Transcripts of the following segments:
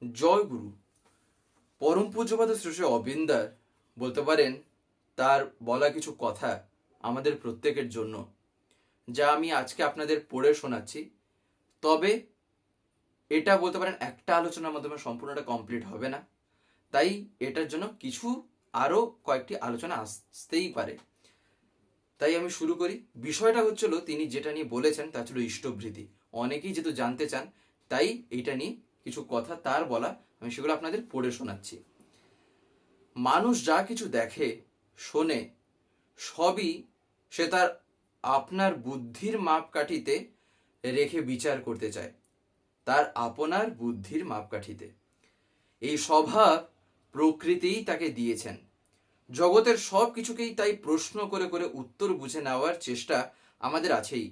জয় গুরু। পরম পূজ্যপাদ শ্রী শ্রী অবিন্দার বলতে পারেন তার বলা কিছু কথা আমাদের প্রত্যেকের জন্য, যা আমি আজকে আপনাদের পড়ে শোনাচ্ছি। তবে এটা বলতে পারেন একটা আলোচনার মাধ্যমে সম্পূর্ণটা কমপ্লিট হবে না, তাই এটার জন্য কিছু আরও কয়েকটি আলোচনা আসতেই পারে। তাই আমি শুরু করি। বিষয়টা হচ্ছিল তিনি যেটা নিয়ে বলেছেন তা ছিল ইষ্টভৃতি। অনেকেই যেহেতু জানতে চান, তাই এইটা নিয়ে কিছু কথা তার বলা, আমি সেগুলো আপনাদের পড়ে শোনাচ্ছি। মানুষ যা কিছু দেখে শোনে সবই সে তার আপনার বুদ্ধির মাপকাঠিতে রেখে বিচার করতে চায়, তার আপনার বুদ্ধির মাপকাঠিতে। এই স্বভাব প্রকৃতিই তাকে দিয়েছেন। জগতের সব কিছুকেই তাই প্রশ্ন করে করে উত্তর বুঝে নেওয়ার চেষ্টা আমাদের আছেই।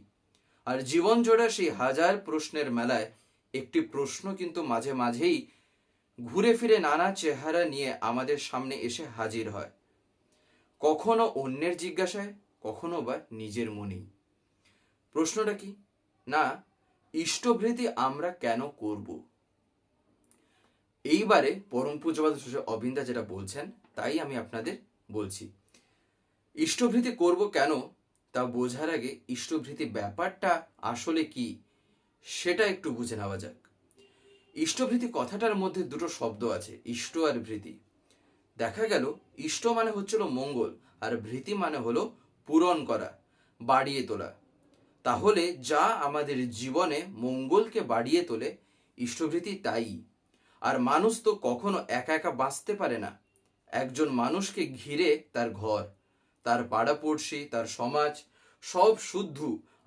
আর জীবন জোড়া সেই হাজার প্রশ্নের মেলায় একটি প্রশ্ন কিন্তু মাঝে মাঝেই ঘুরে ফিরে নানা চেহারা নিয়ে আমাদের সামনে এসে হাজির হয়, কখনো অন্যের জিজ্ঞাসায়, কখনো বা নিজের মনেই। প্রশ্নটা কি না, ইষ্টভৃতি আমরা কেন করব? এইবারে পরম পূজ্যপাদ অবিন্দা যেটা বলছেন তাই আমি আপনাদের বলছি। ইষ্টভৃতি করব কেন তা বোঝার আগে ইষ্টভৃতি ব্যাপারটা আসলে কি সেটা একটু বুঝে নেওয়া যাক। ইষ্টভৃতি কথাটার মধ্যে দুটো শব্দ আছে, ইষ্ট আর ভৃতি। দেখা গেল ইষ্ট মানে হচ্ছিল মঙ্গল, আর ভৃতি মানে হলো পূরণ করা, বাড়িয়ে তোলা। তাহলে যা আমাদের জীবনে মঙ্গলকে বাড়িয়ে তোলে ইষ্টভৃতি তাই। আর মানুষ তো কখনো একা একা বাঁচতে পারে না। একজন মানুষকে ঘিরে তার ঘর, তার পাড়াপড়শি, তার সমাজ, সব শুদ্ধ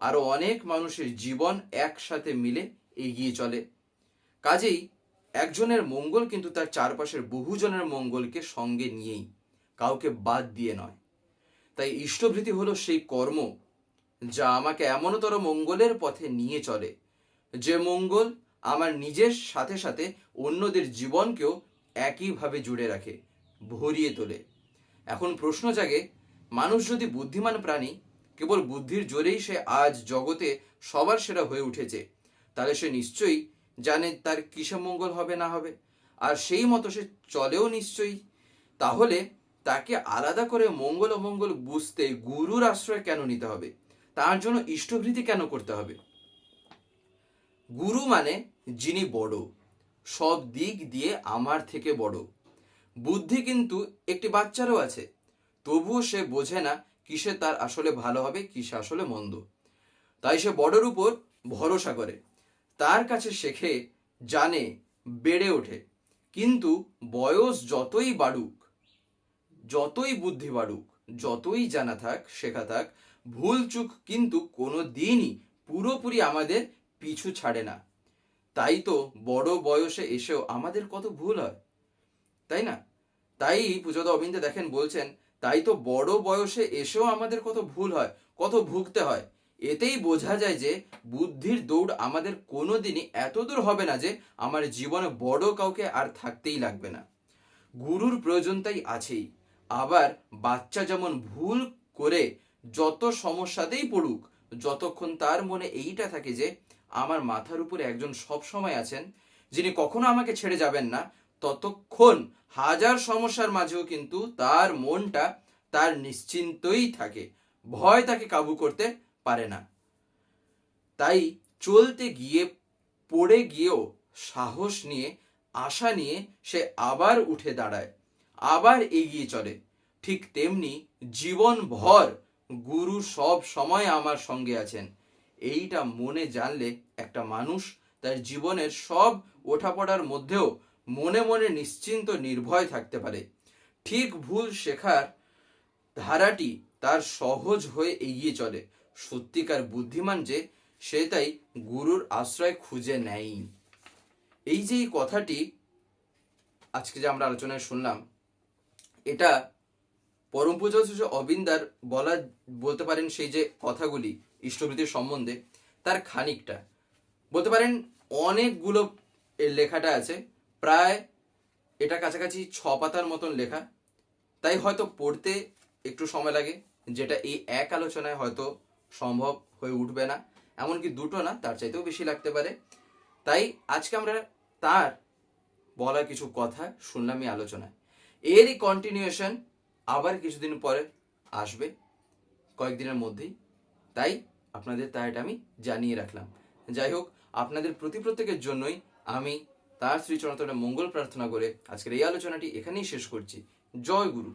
আরো অনেক মানুষের জীবন একসাথে মিলে এগিয়ে চলে। কাজেই একজনের মঙ্গল কিন্তু তার চারপাশের বহুজনের মঙ্গলকে সঙ্গে নিয়েই, কাউকে বাদ দিয়ে নয়। তাই ইষ্টভৃতি হলো সেই কর্ম যা আমাকে এমনতর মঙ্গলের পথে নিয়ে চলে, যে মঙ্গল আমার নিজের সাথে সাথে অন্যদের জীবনকেও একইভাবে জুড়ে রাখে, ভরিয়ে তোলে। এখন প্রশ্ন জাগে, মানুষ যদি বুদ্ধিমান প্রাণী, কেবল বুদ্ধির জোরেই সে আজ জগতে সবার সেরা হয়ে উঠেছে, তাহলে সে নিশ্চয়ই জানে তার কিসে মঙ্গল হবে না হবে, আর সেই মতো সে চলেও নিশ্চয়ই। তাহলে তাকে আলাদা করে মঙ্গল অমঙ্গল বুঝতে গুরুর আশ্রয় কেন নিতে হবে? তার জন্য ইষ্টভৃতি কেন করতে হবে? গুরু মানে যিনি বড়, সব দিক দিয়ে আমার থেকে বড়। বুদ্ধি কিন্তু একটি বাচ্চারও আছে, তবুও সে বোঝে না কিসে তার আসলে ভালো হবে, কিসে আসলে মন্দ। তাই সে বড়র উপর ভরসা করে, তার কাছে শেখে, জানে, বেড়ে ওঠে। কিন্তু বয়স যতই বাড়ুক, যতই বুদ্ধি বাড়ুক, যতই জানা থাক, শেখা থাক, ভুল চুক কিন্তু কোনো দিনই পুরোপুরি আমাদের পিছু ছাড়ে না। তাই তো বড় বয়সে এসেও আমাদের কত ভুল হয়, তাই না? তাই পূজা অবিন্দে দেখেন বলছেন, তাই তো বড় বয়সে এসেও আমাদের কত ভুল হয়, কত ভুগতে হয়। এতেই বোঝা যায় যে বুদ্ধির দৌড় আমাদের কোনোদিনই এত দূর হবে না যে আমার জীবনে বড় কাউকে আর থাকতেই লাগবে না। গুরুর প্রয়োজন তাই আছেই। আবার বাচ্চা যেমন ভুল করে যত সমস্যাতেই পড়ুক, যতক্ষণ তার মনে এইটা থাকে যে আমার মাথার উপরে একজন সব সময় আছেন, যিনি কখনো আমাকে ছেড়ে যাবেন না, ততক্ষণ হাজার সমস্যার মাঝেও কিন্তু তার মনটা তার নিশ্চিন্তই থাকে, ভয় তাকে কাবু করতে পারে না। তাই চলতে গিয়ে, পড়ে গিয়েও সাহস নিয়ে, আশা নিয়ে সে আবার উঠে দাঁড়ায়, আবার এগিয়ে চলে। ঠিক তেমনি জীবন ভর গুরু সব সময় আমার সঙ্গে আছেন, এইটা মনে জানলে একটা মানুষ তার জীবনের সব ওঠাপড়ার মধ্যেও মনে মনে নিশ্চিন্ত নির্ভয় থাকতে পারে। ঠিক ভুল শেখার ধারাটি তার সহজ হয়ে এগিয়ে চলে। সত্যিকার বুদ্ধিমান যে, সে তাই গুরুর আশ্রয় খুঁজে নেয়। এই যে এই কথাটি আজকে যে আমরা আলোচনায় শুনলাম, এটা পরম পূজ্য অবিন্দার বলা, বলতে পারেন সেই যে কথাগুলি ইষ্টভৃতির সম্বন্ধে, তার খানিকটা বলতে পারেন। অনেকগুলো এর লেখাটা আছে, প্রায় এটা কাছাকাছি 6 পাতার মতন লেখা। তাই হয়তো পড়তে একটু সময় লাগে, যেটা এই এক আলোচনায় হয়তো সম্ভব হয়ে উঠবে না, এমনকি দুটো না, তার চাইতেও বেশি লাগতে পারে। তাই আজকে আমরা তার বলা কিছু কথা শুনলাম এই আলোচনায়। এরই কন্টিনিউয়েশন আবার কিছুদিন পরে আসবে, কয়েকদিনের মধ্যেই। তাই আপনাদের এটা আমি জানিয়ে রাখলাম। যাই হোক, আপনাদের প্রত্যেকের জন্যই আমি তার শ্রীচরণতলে মঙ্গল প্রার্থনা করে আজকের এই আলোচনাটি এখানেই শেষ করছি। জয় গুরু।